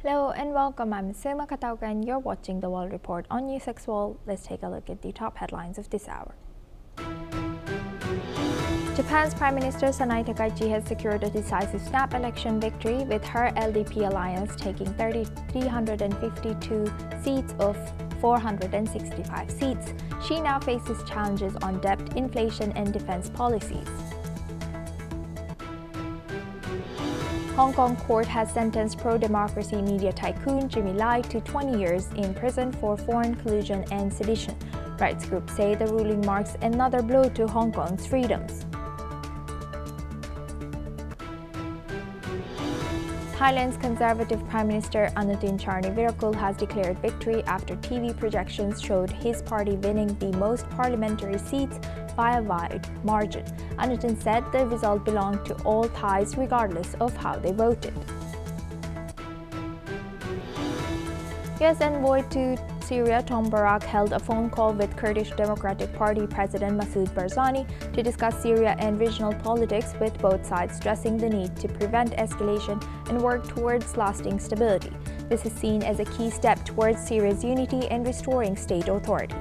Hello and welcome. I'm Sima Katauka and you're watching the World Report on NewsX World. Let's take a look at the top headlines of this hour. Japan's Prime Minister Sanai Takaichi has secured a decisive snap election victory, with her LDP alliance taking 352 seats of 465 seats. She now faces challenges on debt, inflation and defense policies. Hong Kong court has sentenced pro-democracy media tycoon Jimmy Lai to 20 years in prison for foreign collusion and sedition. Rights groups say the ruling marks another blow to Hong Kong's freedoms. Thailand's Conservative Prime Minister Anutin Charnvirakul has declared victory after TV projections showed his party winning the most parliamentary seats by a wide margin. Anutin said the result belonged to all Thais regardless of how they voted. US envoy to Syria Tom Barak held a phone call with Kurdish Democratic Party President Masoud Barzani to discuss Syria and regional politics, with both sides stressing the need to prevent escalation and work towards lasting stability. This is seen as a key step towards Syria's unity and restoring state authority.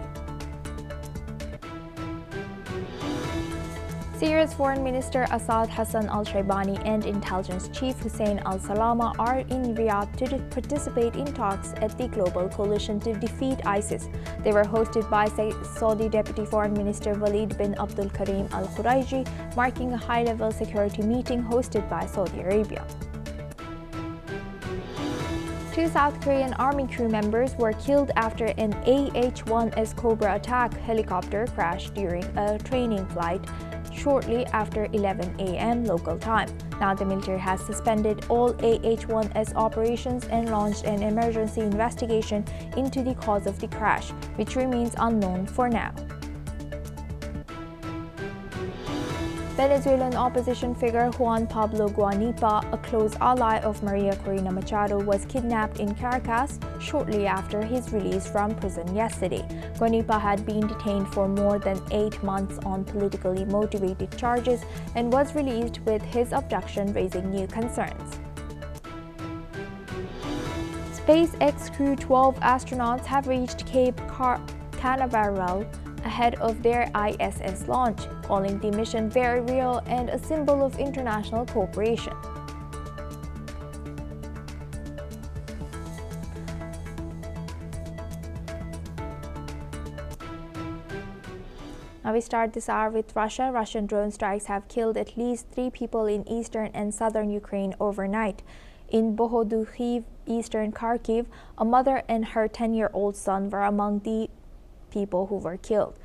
Syria's Foreign Minister Assad Hassan al-Shaibani and Intelligence Chief Hussein al-Salama are in Riyadh to participate in talks at the Global Coalition to defeat ISIS. They were hosted by Saudi Deputy Foreign Minister Walid bin Abdul Karim al-Khuraiji, marking a high-level security meeting hosted by Saudi Arabia. Two South Korean Army crew members were killed after an AH-1S Cobra attack helicopter crashed during a training flight shortly after 11 a.m. local time. Now the military has suspended all AH-1S operations and launched an emergency investigation into the cause of the crash, which remains unknown for now. Venezuelan opposition figure Juan Pablo Guanipa, a close ally of Maria Corina Machado, was kidnapped in Caracas shortly after his release from prison yesterday. Guanipa had been detained for more than 8 months on politically motivated charges and was released, with his abduction raising new concerns. SpaceX Crew 12 astronauts have reached Cape Canaveral ahead of their ISS launch, calling the mission very real and a symbol of international cooperation. Now we start this hour with Russia. Russian drone strikes have killed at least 3 people in eastern and southern Ukraine overnight. In Bohodukhiv, eastern Kharkiv, a mother and her 10-year-old son were among the people who were killed.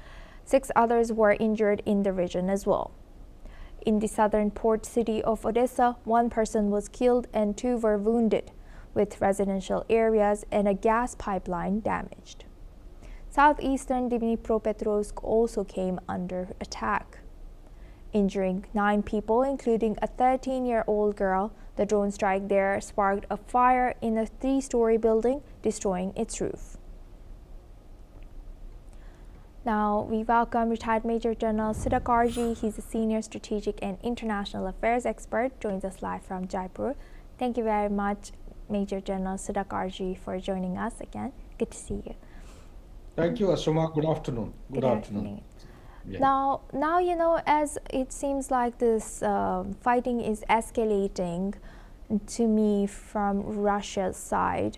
6 others were injured in the region as well. In the southern port city of Odesa, 1 person was killed and 2 were wounded, with residential areas and a gas pipeline damaged. Southeastern Dnipro also came under attack, injuring 9 people, including a 13-year-old girl. The drone strike there sparked a fire in a 3-story building, destroying its roof. Now, we welcome retired Major General Sudhakarji. He's a senior strategic and international affairs expert, joins us live from Jaipur. Thank you very much, Major General Sudhakarji, for joining us again. Good to see you. Thank you, Asuma. Good afternoon. Good afternoon. Yeah. Now, as it seems like this fighting is escalating to me from Russia's side,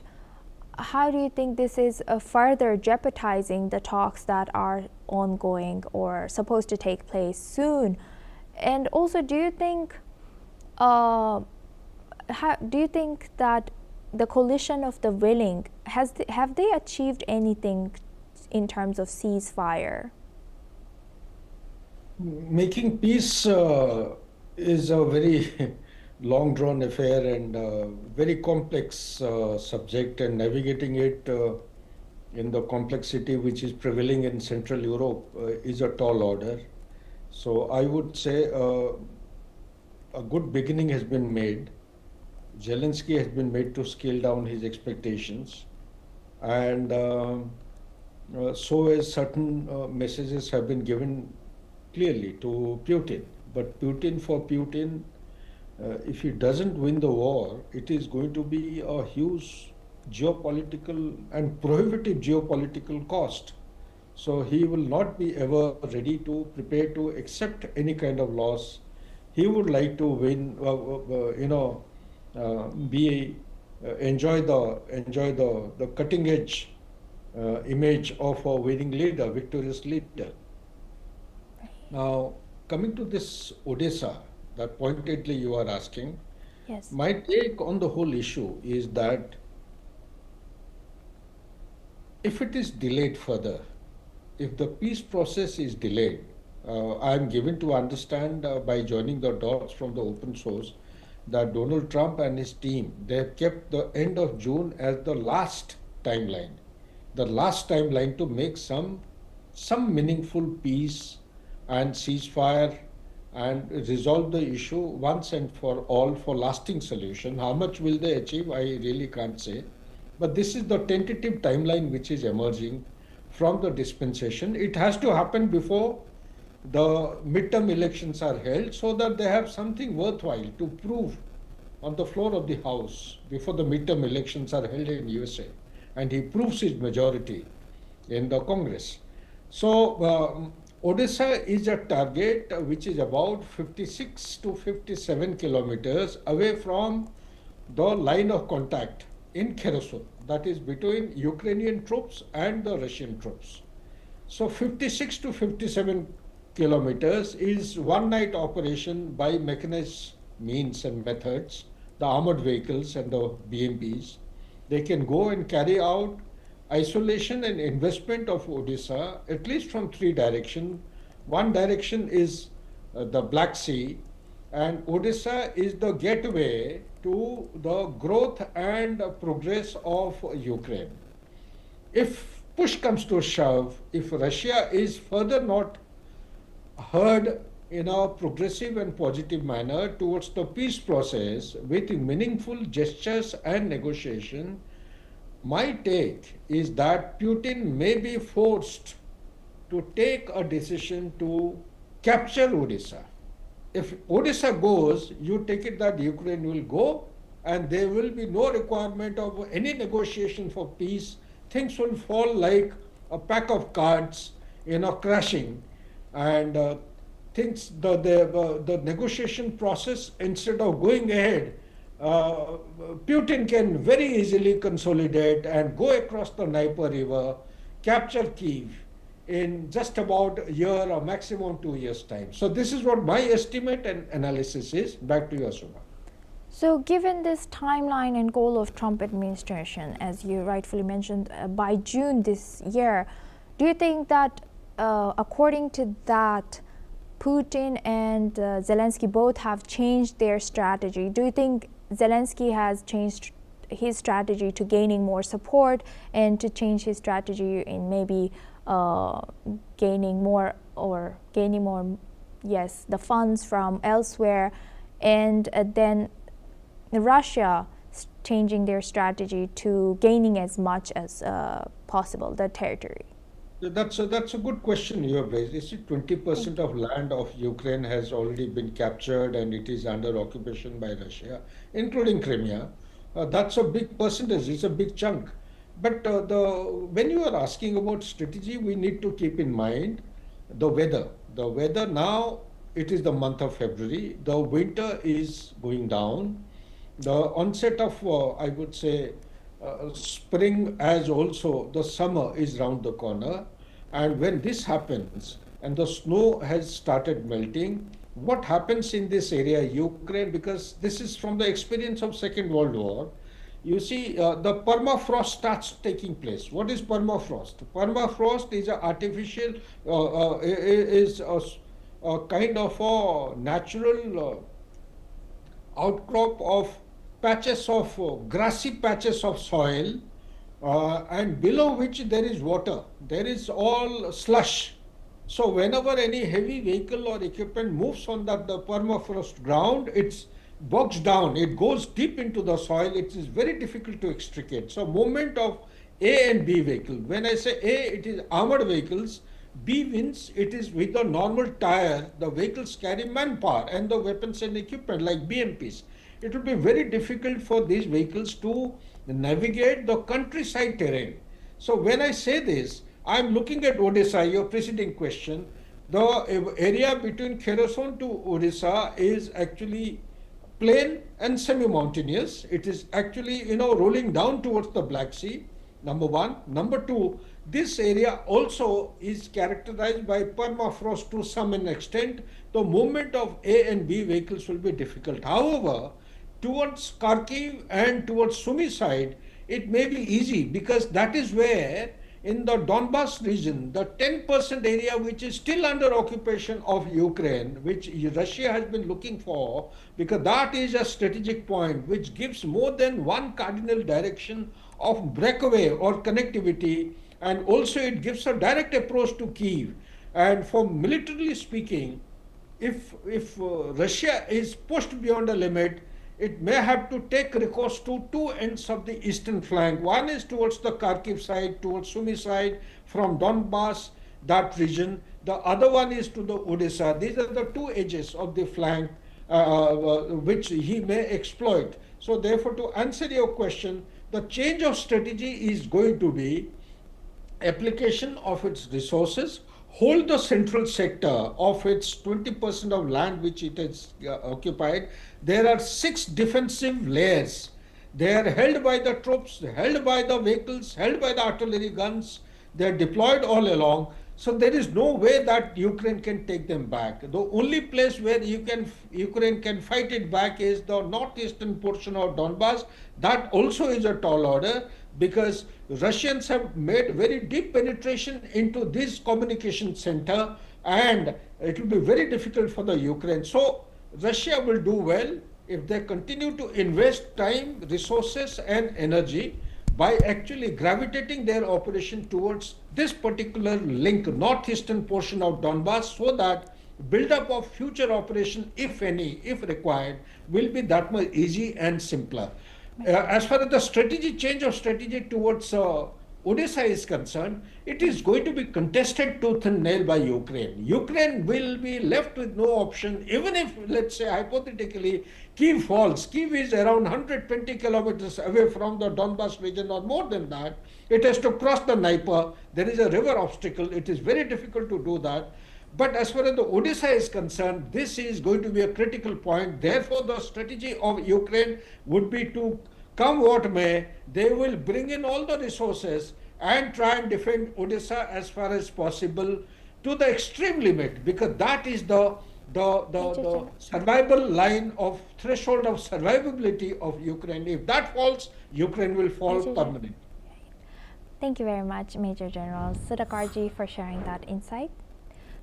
how do you think this is further jeopardizing the talks that are ongoing or supposed to take place soon? And also, do you think that the coalition of the willing have they achieved anything in terms of ceasefire? Making peace is a very long-drawn affair and very complex subject, and navigating it in the complexity which is prevailing in Central Europe is a tall order. So I would say a good beginning has been made. Zelensky has been made to scale down his expectations, and so as certain messages have been given clearly to Putin. But Putin, if he doesn't win the war, it is going to be a huge geopolitical and prohibitive geopolitical cost. So he will not be ever ready to prepare to accept any kind of loss. He would like to win, be enjoy the cutting edge image of a winning leader, victorious leader. Now, coming to this Odessa, that pointedly you are asking, Yes. my take on the whole issue is that if it is delayed further, if the peace process is delayed, I am given to understand by joining the dots from the open source that Donald Trump and his team, they have kept the end of June as the last timeline to make some meaningful peace and ceasefire and resolve the issue once and for all for lasting solution. How much will they achieve? I really can't say. But this is the tentative timeline which is emerging from the dispensation. It has to happen before the midterm elections are held so that they have something worthwhile to prove on the floor of the House before the midterm elections are held in USA. And he proves his majority in the Congress. So Odessa is a target which is about 56 to 57 kilometers away from the line of contact in Kherson, that is between Ukrainian troops and the Russian troops. So 56 to 57 kilometers is one night operation by mechanized means and methods, the armored vehicles and the BMPs. They can go and carry out isolation and investment of Odessa at least from three directions. One direction is the Black Sea, and Odessa is the gateway to the growth and progress of Ukraine. If push comes to shove, if Russia is further not heard in a progressive and positive manner towards the peace process with meaningful gestures and negotiation, my take is that Putin may be forced to take a decision to capture Odessa. If Odessa goes, you take it that Ukraine will go and there will be no requirement of any negotiation for peace. Things will fall like a pack of cards, crashing, and the negotiation process, instead of going ahead, Putin can very easily consolidate and go across the Dnipro River, capture Kyiv in just about a year or maximum 2 years' time. So this is what my estimate and analysis is. Back to you, Asuma. So given this timeline and goal of Trump administration, as you rightfully mentioned, by June this year, do you think that according to that, Putin and Zelensky both have changed their strategy? Do you think Zelensky has changed his strategy to gaining more support and to change his strategy in maybe gaining more, the funds from elsewhere, and then Russia changing their strategy to gaining as much as possible the territory? That's a good question you have raised. You see, 20% of land of Ukraine has already been captured and it is under occupation by Russia, including Crimea. That's a big percentage, it's a big chunk. But when you are asking about strategy, we need to keep in mind the weather. The weather now, it is the month of February. The winter is going down. The onset of, I would say, spring, as also the summer is round the corner. And when this happens and the snow has started melting, what happens in this area, Ukraine, because this is from the experience of Second World War, you see the permafrost starts taking place. What is permafrost? Permafrost is an artificial, is a kind of a natural outcrop of patches of grassy patches of soil, and below which there is water. There is all slush. So whenever any heavy vehicle or equipment moves on the permafrost ground, it's bogs down. It goes deep into the soil. It is very difficult to extricate. So movement of A and B vehicle. When I say A, it is armored vehicles. B means it is with a normal tire, the vehicles carry manpower and the weapons and equipment like BMPs. It will be very difficult for these vehicles to navigate the countryside terrain. So when I say this, I am looking at Odessa, your preceding question. The area between Kherson to Odessa is actually plain and semi-mountainous. It is actually, rolling down towards the Black Sea, number one. Number two, this area also is characterized by permafrost to some extent. The movement of A and B vehicles will be difficult. However, towards Kharkiv and towards Sumy side, it may be easy because that is where in the Donbas region, the 10% area which is still under occupation of Ukraine, which Russia has been looking for, because that is a strategic point which gives more than one cardinal direction of breakaway or connectivity, and also it gives a direct approach to Kyiv. And for militarily speaking, if Russia is pushed beyond a limit, it may have to take recourse to two ends of the eastern flank. One is towards the Kharkiv side, towards Sumy side, from Donbas, that region. The other one is to the Odessa. These are the two edges of the flank which he may exploit. So therefore, to answer your question, the change of strategy is going to be application of its resources, hold the central sector of its 20% of land which it has occupied. There are 6 defensive layers. They are held by the troops, held by the vehicles, held by the artillery guns. They are deployed all along. So there is no way that Ukraine can take them back. The only place where Ukraine can fight it back is the northeastern portion of Donbas. That also is a tall order, because Russians have made very deep penetration into this communication center, and it will be very difficult for the Ukraine. So Russia will do well if they continue to invest time, resources and energy by actually gravitating their operation towards this particular link, northeastern portion of Donbas, so that build-up of future operation, if any, if required, will be that much easy and simpler. As far as the change of strategy towards Odessa is concerned, it is going to be contested tooth and nail by Ukraine. Ukraine will be left with no option, even if, let's say, hypothetically, Kyiv falls. Kyiv is around 120 kilometers away from the Donbas region, or more than that. It has to cross the Dnipro. There is a river obstacle. It is very difficult to do that. But as far as the Odessa is concerned, this is going to be a critical point. Therefore, the strategy of Ukraine would be to, come what may, they will bring in all the resources and try and defend Odessa as far as possible to the extreme limit, because that is the survival line of threshold of survivability of Ukraine. If that falls, Ukraine will fall permanently. Thank you very much, Major General Sudhakarji, for sharing that insight.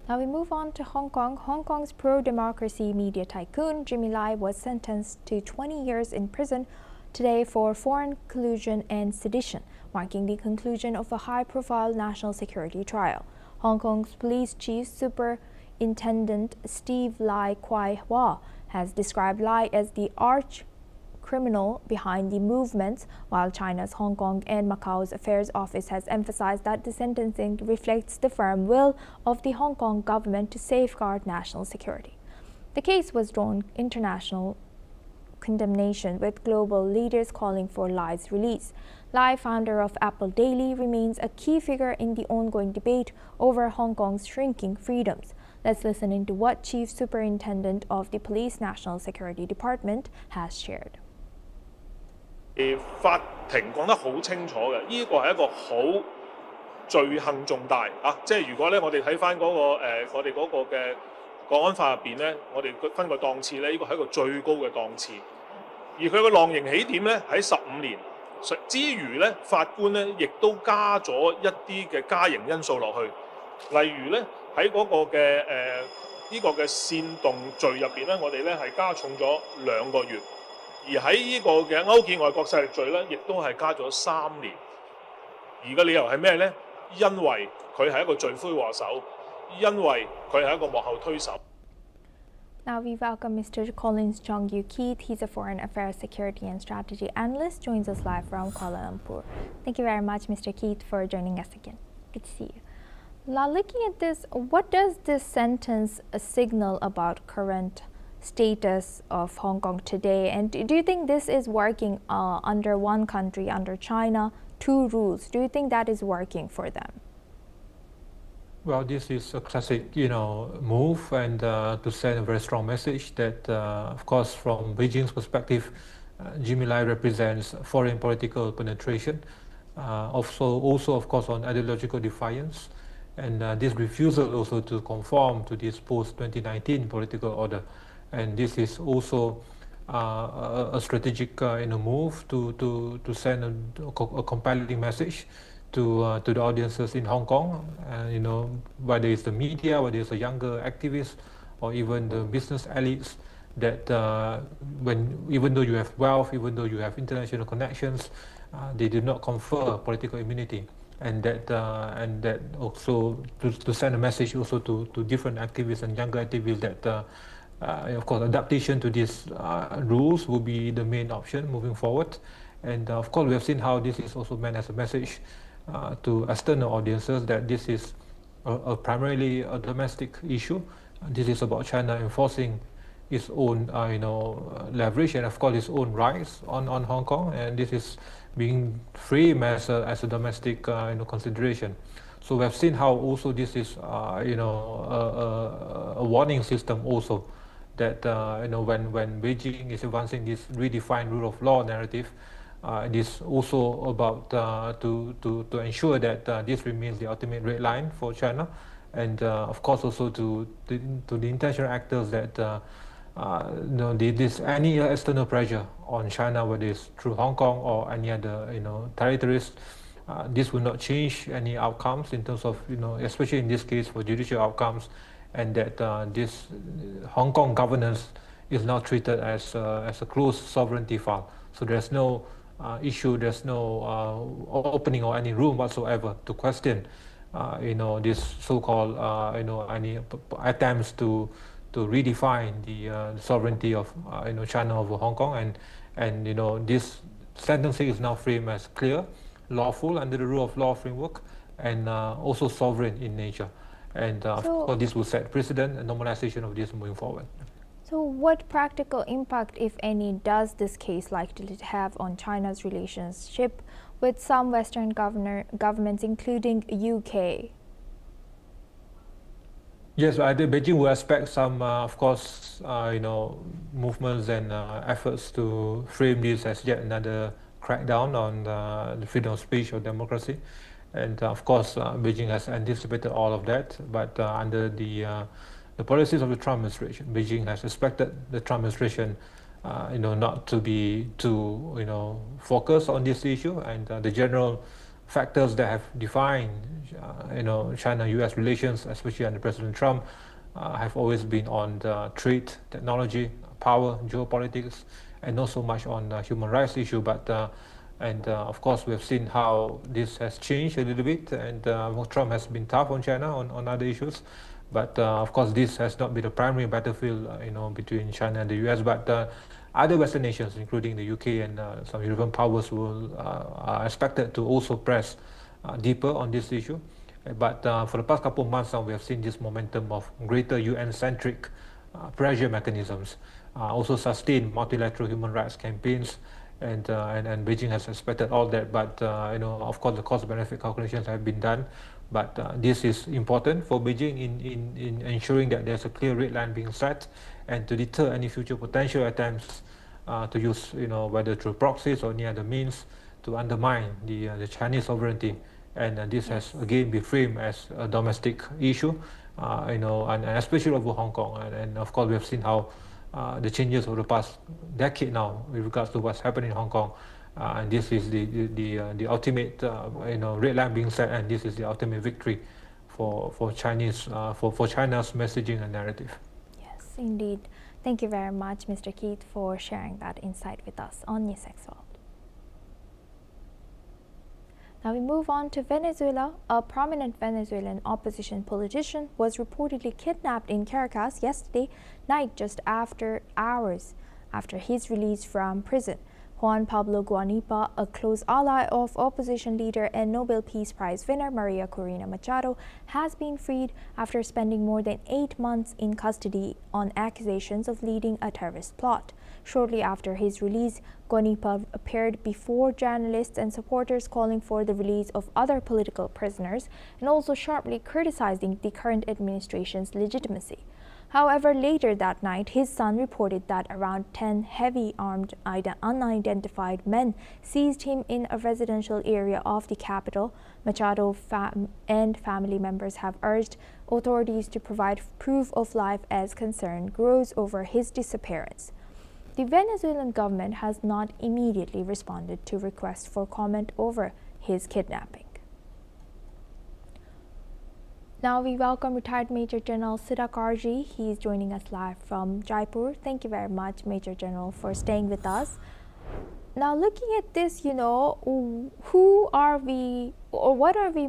Now we move on to Hong Kong. Hong Kong's pro-democracy media tycoon Jimmy Lai was sentenced to 20 years in prison today for foreign collusion and sedition, marking the conclusion of a high-profile national security trial. Hong Kong's police chief superintendent Steve Lai Kwai Hwa has described Lai as the arch criminal behind the movements, while China's Hong Kong and Macau's Affairs Office has emphasized that the sentencing reflects the firm will of the Hong Kong government to safeguard national security. The case was drawn international condemnation, with global leaders calling for Lai's release. Lai, founder of Apple Daily, remains a key figure in the ongoing debate over Hong Kong's shrinking freedoms. Let's listen into what Chief Superintendent of the Police National Security Department has shared. 法庭講得好清楚嘅，呢個係一個好罪行重大啊！即係如果咧，我哋睇翻嗰個我哋嗰個嘅國安法入邊咧，我哋分個檔次咧，呢個係一個最高嘅檔次。而佢個浪刑起點咧喺15年，之餘咧，法官咧亦都加咗一啲嘅加刑因素落去，例如咧喺嗰個嘅呢個嘅煽動罪入邊咧，我哋咧係加重咗2個月。 而喺呢個嘅勾結外國勢力罪咧，亦都係加咗3年。而個理由係咩咧？因為佢係一個罪魁禍首，因為佢係一個幕後推手。Now we welcome Mr. Collins Chong-Yu Keith. He's a Foreign Affairs Security and Strategy Analyst, joins us live from Kuala Lumpur. Thank you very much, Mr. Keith, for joining us again. Good to see you. Now, looking at this, what does this sentence signal about current status of Hong Kong today? And do you think this is working under one country, under China, two rules? Do you think that is working for them? Well, this is a classic, move, and to send a very strong message that, of course, from Beijing's perspective, Jimmy Lai represents foreign political penetration, also, of course, on ideological defiance, and this refusal also to conform to this post-2019 political order. And this is also a strategic move to send a compelling message to the audiences in Hong Kong, whether it's the media, whether it's the younger activists, or even the business elites, that even though you have wealth, even though you have international connections, they do not confer political immunity, and that also to send a message also to different activists and younger activists that of course adaptation to these rules will be the main option moving forward. And of course we have seen how this is also meant as a message to external audiences that this is primarily a domestic issue. This is about China enforcing its own leverage and of course its own rights on Hong Kong, and this is being framed as a domestic consideration. So we have seen how also this is a warning system also, that when Beijing is advancing this redefined rule of law narrative, it is also about to ensure that this remains the ultimate red line for China, and of course also to the international actors that this any external pressure on China, whether it's through Hong Kong or any other territories, this will not change any outcomes in terms of especially in this case for judicial outcomes, and that this Hong Kong governance is now treated as a closed sovereignty file. So there's no issue, there's no opening or any room whatsoever to question this so-called any attempts to redefine the sovereignty of China over Hong Kong, and this sentencing is now framed as clear, lawful under the rule of law framework, and also sovereign in nature, and of course this will set precedent and normalization of this moving forward. So what practical impact, if any, does this case likely to have on China's relationship with some Western governments, including UK? Yes, I think Beijing will expect some, of course, movements and efforts to frame this as yet another crackdown on the freedom of speech or democracy. And of course, Beijing has anticipated all of that, but under the policies of the Trump administration, Beijing has expected the Trump administration, not to be too, focused on this issue, and the general factors that have defined, China-U.S. relations, especially under President Trump, have always been on the trade, technology, power, geopolitics, and not so much on the human rights issue. But of course, we have seen how this has changed a little bit, and Trump has been tough on China on other issues. But of course, this has not been the primary battlefield, between China and the U.S. But other Western nations, including the UK and some European powers, are expected to also press deeper on this issue. But for the past couple of months now, we have seen this momentum of greater UN-centric pressure mechanisms, also sustained multilateral human rights campaigns, and Beijing has expected all that. But of course, the cost-benefit calculations have been done. But this is important for Beijing in ensuring that there's a clear red line being set, and to deter any future potential attempts to use, whether through proxies or any other means, to undermine the Chinese sovereignty. And this has again been framed as a domestic issue, and especially over Hong Kong. And of course, we have seen how the changes over the past decade now with regards to what's happening in Hong Kong. And this is the ultimate red line being set, and this is the ultimate victory for China's messaging and narrative. Yes, indeed. Thank you very much, Mr. Keith, for sharing that insight with us on NewsX World. Now we move on to Venezuela. A prominent Venezuelan opposition politician was reportedly kidnapped in Caracas yesterday night, just after hours after his release from prison. Juan Pablo Guanipa, a close ally of opposition leader and Nobel Peace Prize winner Maria Corina Machado, has been freed after spending more than 8 months in custody on accusations of leading a terrorist plot. Shortly after his release, Guanipa appeared before journalists and supporters calling for the release of other political prisoners and also sharply criticizing the current administration's legitimacy. However, later that night, his son reported that around 10 heavy-armed unidentified men seized him in a residential area of the capital. Machado and family members have urged authorities to provide proof of life as concern grows over his disappearance. The Venezuelan government has not immediately responded to requests for comment over his kidnapping. Now we welcome retired Major General Siddhakarji. He is joining us live from Jaipur. Thank you very much, Major General, for staying with us. Now, looking at this, who are we, or what are we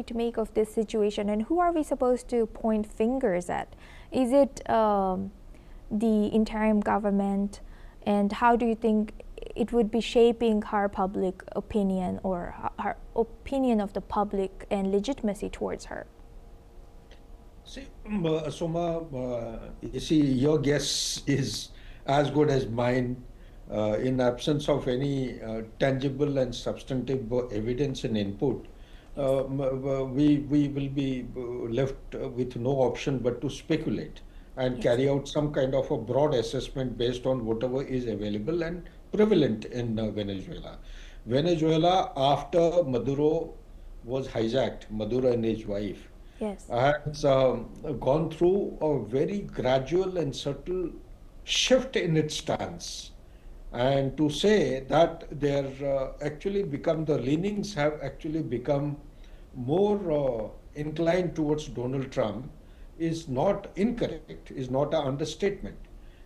to make of this situation, and who are we supposed to point fingers at? Is it the interim government, and how do you think it would be shaping her public opinion or her opinion of the public and legitimacy towards her? See, Soma, you see, your guess is as good as mine. In absence of any tangible and substantive evidence and input, we will be left with no option but to speculate and carry out some kind of a broad assessment based on whatever is available and prevalent in Venezuela. Venezuela, after Maduro was hijacked, Maduro and his wife, has gone through a very gradual and subtle shift in its stance. And to say that the leanings have actually become more inclined towards Donald Trump is not incorrect, is not an understatement.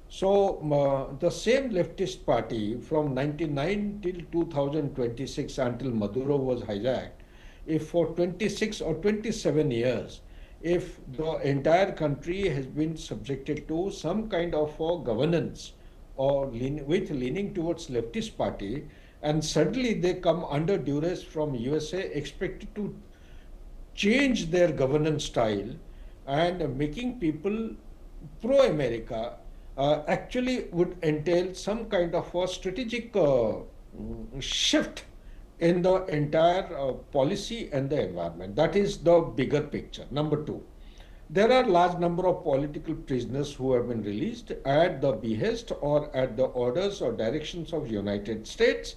So the same leftist party from 99 till 2026 until Maduro was hijacked, if for 26 or 27 years, if the entire country has been subjected to some kind of governance or leaning towards leftist party, and suddenly they come under duress from USA expected to change their governance style and making people pro-America, actually would entail some kind of a strategic shift in the entire policy and the environment. That is the bigger picture. Number two, there are large number of political prisoners who have been released at the behest or at the orders or directions of United States,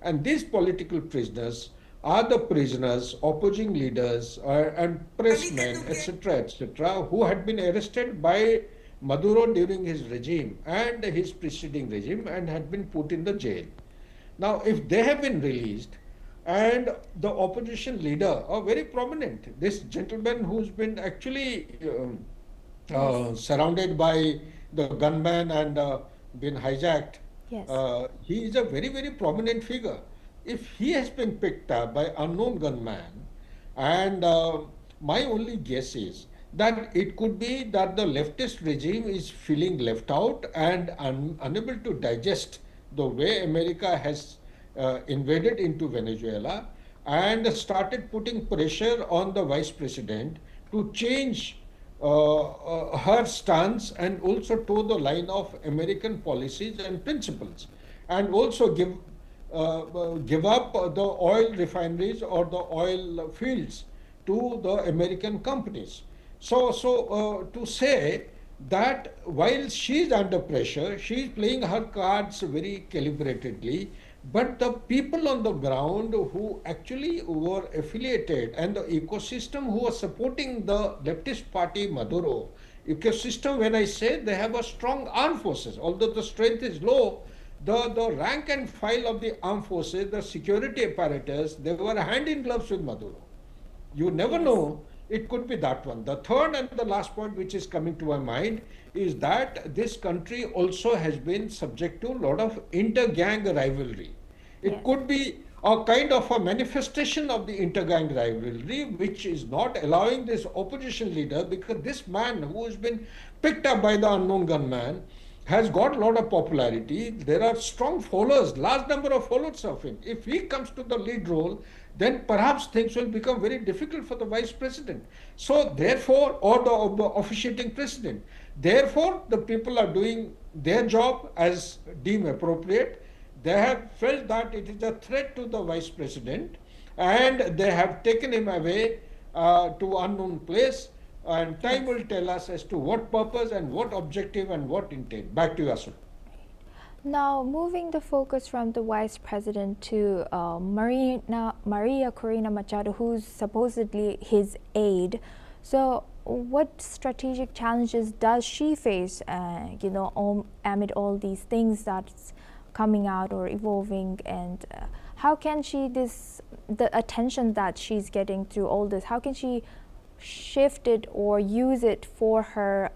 and these political prisoners are the prisoners, opposing leaders and pressmen, etc., who had been arrested by Maduro during his regime and his preceding regime and had been put in the jail. Now, if they have been released, and the opposition leader, very prominent, this gentleman who's been actually surrounded by the gunman and been hijacked, he is a very, very prominent figure. If he has been picked up by unknown gunman, and my only guess is that it could be that the leftist regime is feeling left out and unable to digest the way America has invaded into Venezuela and started putting pressure on the vice president to change her stance and also toe the line of American policies and principles, and also give up the oil refineries or the oil fields to the American companies. So to say that while she is under pressure, she is playing her cards very calibratedly, but the people on the ground who actually were affiliated and the ecosystem who was supporting the leftist party Maduro, ecosystem, when I say they have a strong armed forces, although the strength is low, the rank and file of the armed forces, the security apparatus, they were hand in gloves with Maduro. You never know, it could be that one. The third and the last point which is coming to my mind is that this country also has been subject to a lot of inter-gang rivalry. It could be a kind of a manifestation of the inter-gang rivalry which is not allowing this opposition leader, because this man who has been picked up by the unknown gunman has got a lot of popularity. There are strong followers, large number of followers of him. If he comes to the lead role, then perhaps things will become very difficult for the vice president. So therefore, or the officiating president. Therefore, the people are doing their job as deemed appropriate. They have felt that it is a threat to the vice president, and they have taken him away to unknown place. And time will tell us as to what purpose and what objective and what intent. Back to you, Asu. Now, moving the focus from the vice president to Maria Corina Machado, who's supposedly his aide. So, what strategic challenges does she face, amid all these things that's coming out or evolving, and how can she the attention that she's getting through all this, how can she shift it or use it for her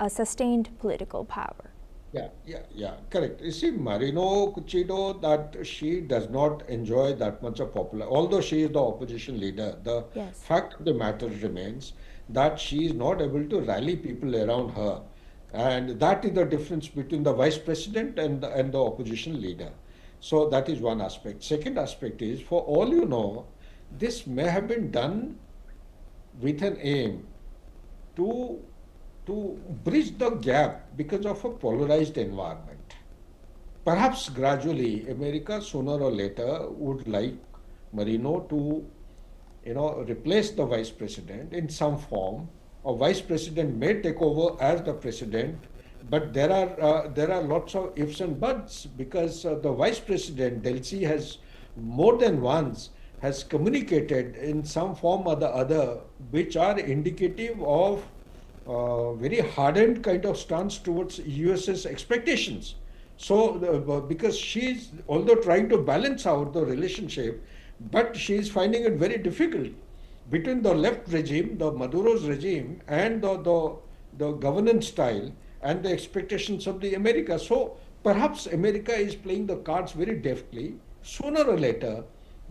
sustained political power? Yeah, correct. You see, Marino Cuccido, that she does not enjoy that much of popular, although she is the opposition leader. The fact of the matter remains that she is not able to rally people around her, and that is the difference between the vice president and the opposition leader. So that is one aspect. Second aspect is, for all you know, this may have been done with an aim to bridge the gap because of a polarized environment. Perhaps gradually, America sooner or later would like Marino to, replace the vice president in some form. Or vice president may take over as the president, but there are lots of ifs and buts, because the vice president, Delcy, has more than once has communicated in some form or the other, which are indicative of very hardened kind of stance towards US's expectations. So, because she's, although trying to balance out the relationship, but she is finding it very difficult between the left regime, the Maduro's regime, and the governance style and the expectations of the America. So perhaps America is playing the cards very deftly. Sooner or later,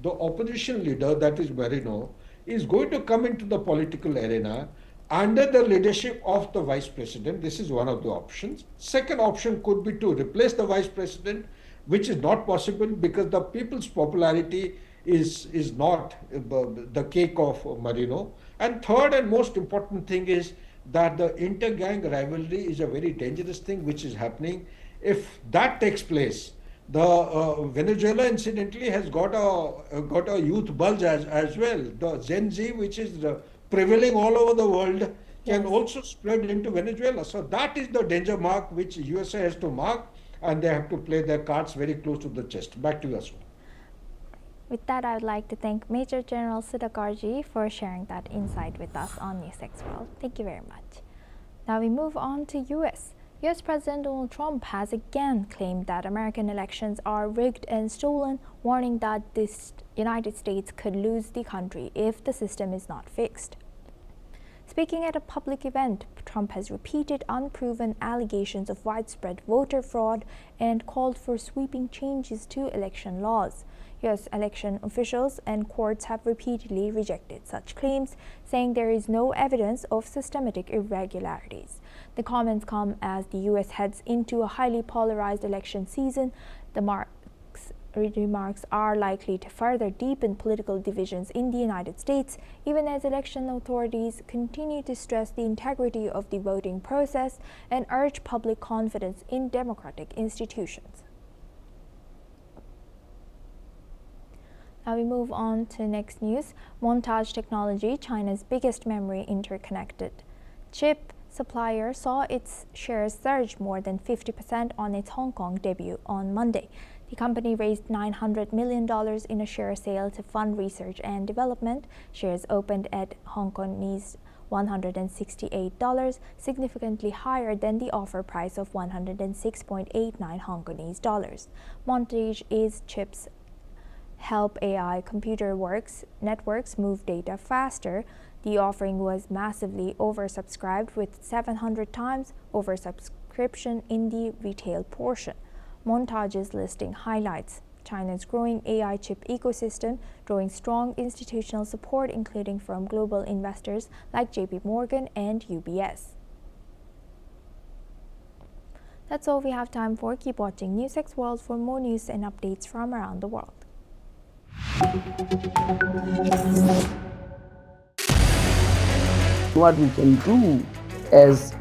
the opposition leader, that is Marino, is going to come into the political arena under the leadership of the vice president. This is one of the options. Second option could be to replace the vice president, which is not possible because the people's popularity is not the cake of Marino. And third and most important thing is that the inter-gang rivalry is a very dangerous thing which is happening. If that takes place, the Venezuela incidentally has got a youth bulge as well. The Gen Z, which is prevailing all over the world, can also spread into Venezuela. So that is the danger mark which USA has to mark, and they have to play their cards very close to the chest. Back to you, Asu. With that, I would like to thank Major General Sudhakarji for sharing that insight with us on NewsX World. Thank you very much. Now we move on to US. US President Donald Trump has again claimed that American elections are rigged and stolen, warning that the United States could lose the country if the system is not fixed. Speaking at a public event, Trump has repeated unproven allegations of widespread voter fraud and called for sweeping changes to election laws. U.S. election officials and courts have repeatedly rejected such claims, saying there is no evidence of systematic irregularities. The comments come as the U.S. heads into a highly polarized election season. The remarks are likely to further deepen political divisions in the United States, even as election authorities continue to stress the integrity of the voting process and urge public confidence in democratic institutions. Now we move on to next news. Montage Technology, China's biggest memory interconnected chip supplier, saw its shares surge more than 50% on its Hong Kong debut on Monday. The company raised $900 million in a share sale to fund research and development. Shares opened at HKD $168, significantly higher than the offer price of 106.89 HKD. Montage is chips help AI computer networks move data faster. The offering was massively oversubscribed with 700 times oversubscription in the retail portion. Montage's listing highlights China's growing AI chip ecosystem, drawing strong institutional support including from global investors like JP Morgan and UBS. That's all we have time for. Keep watching NewsX World for more news and updates from around the world. What we can do as